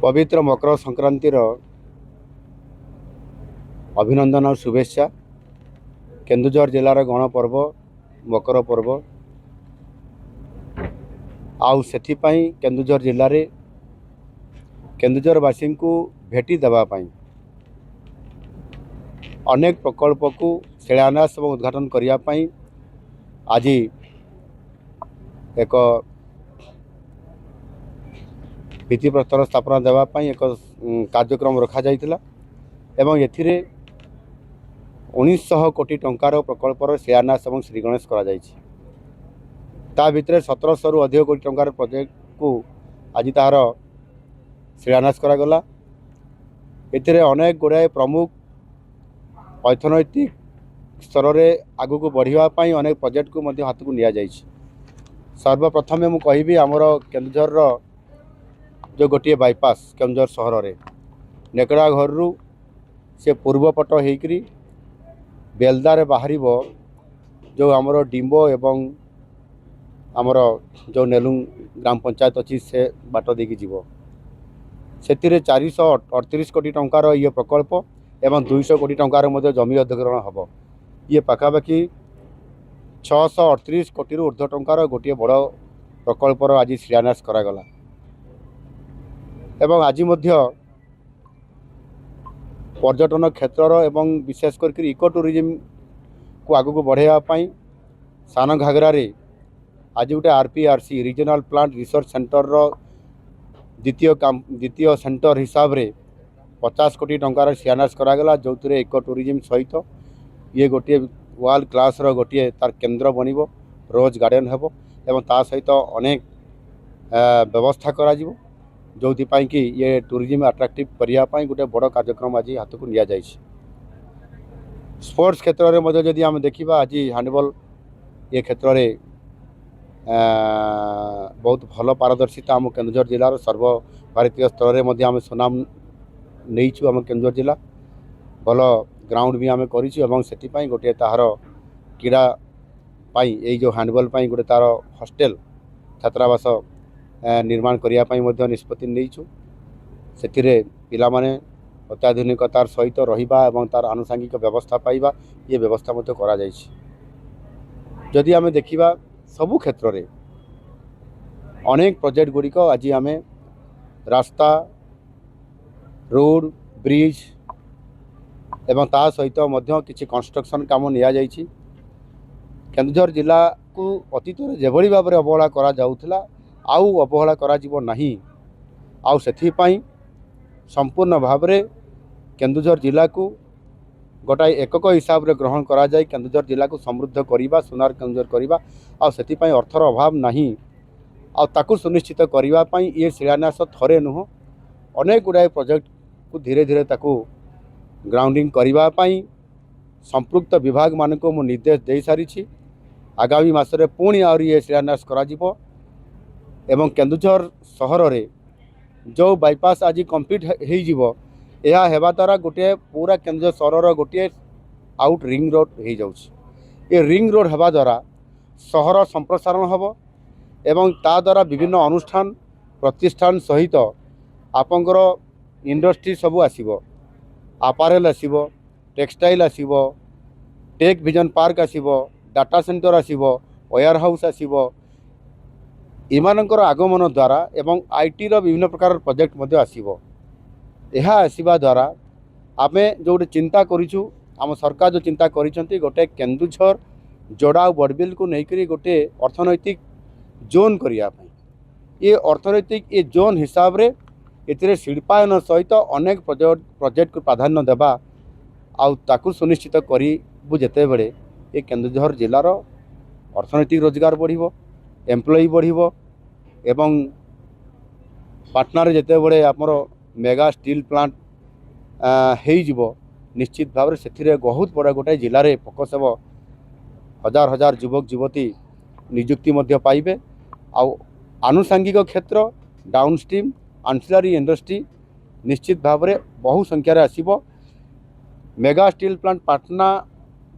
पवित्र मकर संक्रांतिर अभिनंदन और शुभेच्छा। केन्दुझर जिलार गणपर्व मकर पर्व आउ सेथिपाई केन्दुझर जिले में केन्दुझरवासी को भेटी देवाई अनेक प्रकल्प को शिलान्यास और उद्घाटन करने आज एक भित्तिप्रस्तर स्थापना देवाई एक कार्यक्रम रखा जाइतिला एवं एथिरे 1900 कोटी टंकार प्रकल्पर शिलान्यास और श्रीगणेश ता भितर 1700 रु अधिक कोटी टंकार प्रोजेक्ट को आज तार शिलान्यास करागला। एथिरे अनेक गुड़ाए प्रमुख अर्थनैतिक स्तर में आगू को बढ़ावाई अनेक प्रोजेक्ट को मध्य हाथ को निया जाइछि। सर्वप्रथमे मु कहिबी आमर केन्दुझर जो गोटे बाईपास केन्दुझर सहर में नेकड़ा घर रु से पूर्वपट होकरी बेलदारे बाहर जो आमर डिम्बो एवं आमर जो नेलुंग ग्राम पंचायत अच्छी से बाट देकी जीव से 438 कोटी टंकार ये प्रकल्प एवं 200 कोटी टंकार जमी अधिग्रहण हम ये पाखापाखि 638 कोटी ऊर्ध्व टंकार गोटे बड़ प्रकल्पर आज शिलान्यास करागला एवं आज पर्यटन क्षेत्र एवं विशेषकर इको टूरिज्म को आगू को बढ़ावाई सान घागरा आज गोटे आरपीआरसी रीजनल प्लांट रिसर्च सेंटर द्वितीय सेंटर हिसाब रे 50 कोटी टंकार शिलान्यास करागला जो इको टूरिज्म सहित ये गोटे वर्ल्ड क्लास गोटे तार केन्द्र बनिबो रोज गार्डन हेबो एवं ता सहित अनेक व्यवस्था करा जिवो जो कि ये टूरिज्म अट्राक्टिव करने गोटे बड़ कार्यक्रम आज हाथ को निया जाइछि। स्पोर्ट्स क्षेत्र में जदि आम देखा आज हैंडबॉल ये क्षेत्र में बहुत भल पारदर्शिता आम केन्दुझर जिलार सर्व भारतीय स्तर में आम सुनाम नहीं आम केन्दुझर जिला भल ग्राउंड भी आम करी गोटे तार क्रीड़ा ये जो हैंडबॉल गोटे तार हॉस्टेल छात्रावास निर्माण करने निष्पत्ति नहीं से पिला माने अत्याधुनिकतार सहित रहिबा एवं तार आनुषंगिक व्यवस्था पाइबा ये व्यवस्था मध्य करा जाइछि। जदि आम देखिबा सबु क्षेत्र रे अनेक प्रोजेक्ट गुड़िक आज आम रास्ता रोड ब्रिज एवं ता सहित मध्य किछि कंस्ट्रक्शन काम निया जाइछि। केन्दुझर जिला को अतीत जेभली भाव में अवहेला करा जाउथला आउ अवहेला करा जीवो नहीं आउ सेथिपाई संपूर्ण भाव में केन्दुझर जिला को गोटाए एकक हिसाब रे ग्रहण करा जाय केन्दुझर जिला को समृद्ध करिबा सुनार केन्दुझर करिबा आउ सेथिपाई अर्थर अभाव नहीं आउ ताकू सुनिश्चित करिबा पई ये शिलान्यास थरे नुह अनेक गुड़ाए प्रोजेक्ट को धीरे धीरे ताकू ग्राउंडिंग करिबा पई संपृक्त विभाग मानक मु निर्देश दे सारी आगामी मासरे पुणी आउरी ये शिलान्यास करा जिवो एवं केन्दुझर सहर रे जो बाईपास आज कंप्लीट हो हेबा द्वारा गोटे पूरा केन्दुझर सहर गोटे आउट रिंग रोड हो जाउछि। ये रिंग रोड हेबा द्वारा सहर संप्रसारण हम एवं ता द्वारा विभिन्न अनुष्ठान प्रतिष्ठान सहित आपंकर इंडस्ट्री सबू आसीबो आपारेल आसीबो टेक्सटाइल आसीबो टेक विजन पार्क आसीबो डाटा सेंटर आसीबो वेयर हाउस आसीबो इमानकर आगमन द्वारा एवं आईटी रो विभिन्न प्रकार प्रोजेक्ट मध्य आसीबो। यह आसीबा द्वारा आमे जो गोटे चिंता करिछु आम सरकार जो चिंता करिसंती गोटे केन्दुझर जोड़ा बड़बिल को लेकर गोटे अर्थनैतिक जोन करिया पई ये अर्थनैतिक ये जोन हिसाब रे एथिरे शिल्पायन सहित अनेक प्रोजेक्ट को प्राधान्य देबा आउ ताकू सुनिश्चित करिबु जेते बेले ये केन्दुझर जिलार अर्थनैतिक रोजगार बढ़िबो एम्प्लॉय बढ़िबो एवं पाटनार जेते बड़े आमर मेगा स्टील प्लांट हो निश्चित भाव से बहुत बड़ा गोटे जिले में फोकस हे हजार हजार युवक युवती निजुक्ति मध्य पाइबे आउ आनुषंगिक क्षेत्र डाउनस्ट्रीम आंसिलरी इंडस्ट्री निश्चित भाव में बहु संख्यार आसीबो। मेगा स्टील प्लांट पाटना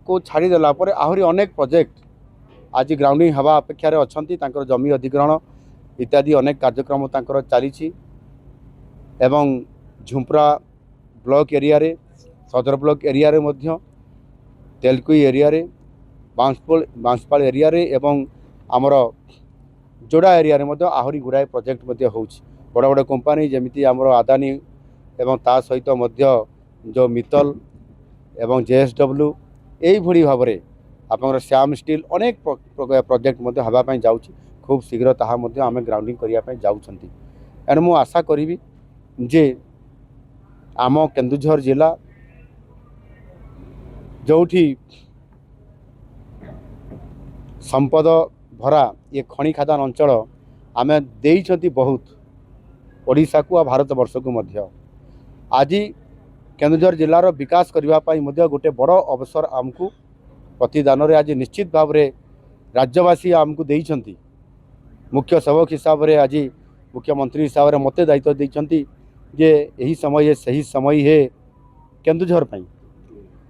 को छाड़देला आहरी अनेक प्रोजेक्ट आज ग्राउंडिंग हवा अपेक्षा अच्छी जमी अधिग्रहण इत्यादि अनेक कार्यक्रम चली एवं झुंपरा ब्लॉक एरिया रे सदर ब्लॉक एरिया रे मध्य तेलकुई एरिया रे बांसपाल एरिया रे एवं आमर जोड़ा एरिया रे मध्य आहरी गुड़ाए प्रोजेक्ट मध्य होउछि। बड़ बड़ कंपनी जेमिति आमर अदानी एवं ता सहित मध्य जो मित्तल एवं जेएसडब्ल्यू यही भली भाव में आपंकर श्याम स्टील अनेक प्रोजेक्ट मध्य हवा पई जाउछि। खूब शीघ्र ताहा मध्य आमे ग्राउंडिंग करिया पई जाउछंती। एणु मु आशा करिवि जे आम केन्दुझर जिला जोठी संपद भरा ये खनि खादान अंचल आमे देइछंती बहुत ओडिशा को आ भारत वर्ष को मध्य आज केन्दुझर जिलार विकास करने मध्य गोटे बड़ अवसर आमको प्रतिदान रे आज निश्चित भाव में राज्यवासी आमको देइछंती। मुख्य सेवक हिसाब से आज मुख्यमंत्री हिसाब से मते दायित्व देइछंती जे यही समय सही समय है केन्दुझर पई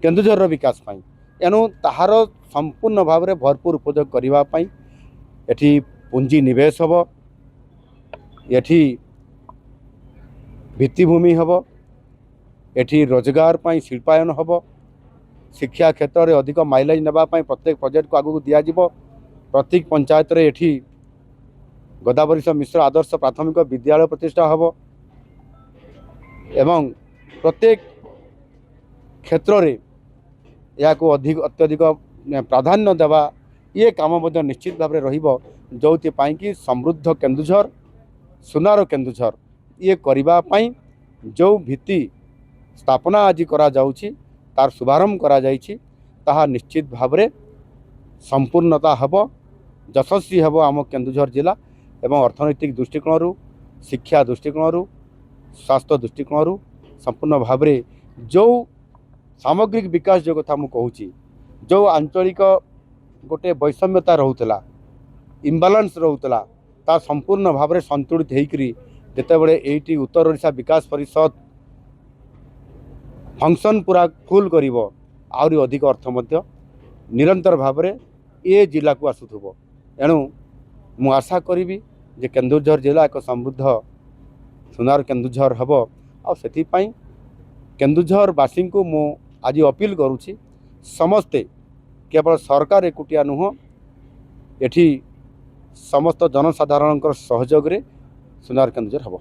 केन्दुझर विकास पई। एणु ताहार संपूर्ण भाव में भरपूर उपयोग करने एठी पुंजी निवेश हब एठी भित्तिभूमि हब एठी रोजगार पाई शिल्पायन हब शिक्षा क्षेत्र में अधिक माइलेज नापी प्रत्येक प्रोजेक्ट को आगू दिज्व। प्रत्येक पंचायत रे एठी गोदावरीश मिश्र आदर्श प्राथमिक विद्यालय प्रतिष्ठा हब एवं प्रत्येक क्षेत्र में या को अधिक अत्यधिक प्राधान्य देवा ये काम मध्य निश्चित भाव में रहिबो जोथि पाई कि समृद्ध केन्दुझर सुनार केन्दुझर ये करबा पाई जो भित्ति स्थापना आज करा जाउछि तार शुभारंभ करा जाइछि ताहा निश्चित भाव में संपूर्णता हब यशस्वी हब आम केन्दुझर जिला एवं अर्थनैतिक दृष्टिकोण शिक्षा दृष्टिकोण स्वास्थ्य दृष्टिकोण संपूर्ण भाव में जो सामग्रिक विकास जो कथा मुझे जो आंचलिक गोटे वैषम्यता रोला इम्बालांस रोला ता संपूर्ण भाव में संतुलित होकरी जितेबले एटी उत्तर ओडिशा विकास परिषद फंक्शन पूरा फुल करिवो आउरी अधिक अर्थ मध्य निरंतर भाव में ए जिला को आसुथबो। एणु मु आशा करी जे केन्दुझर जिला एक समृद्ध सुनार केन्दुझर हब आ सेति पई केन्दुझर वासी को मु आज अपील करुछि समस्ते केवल सरकार एकुटिया नुह एठी समस्त जनसाधारण सहयोग रे सुनार केन्दुझर हब।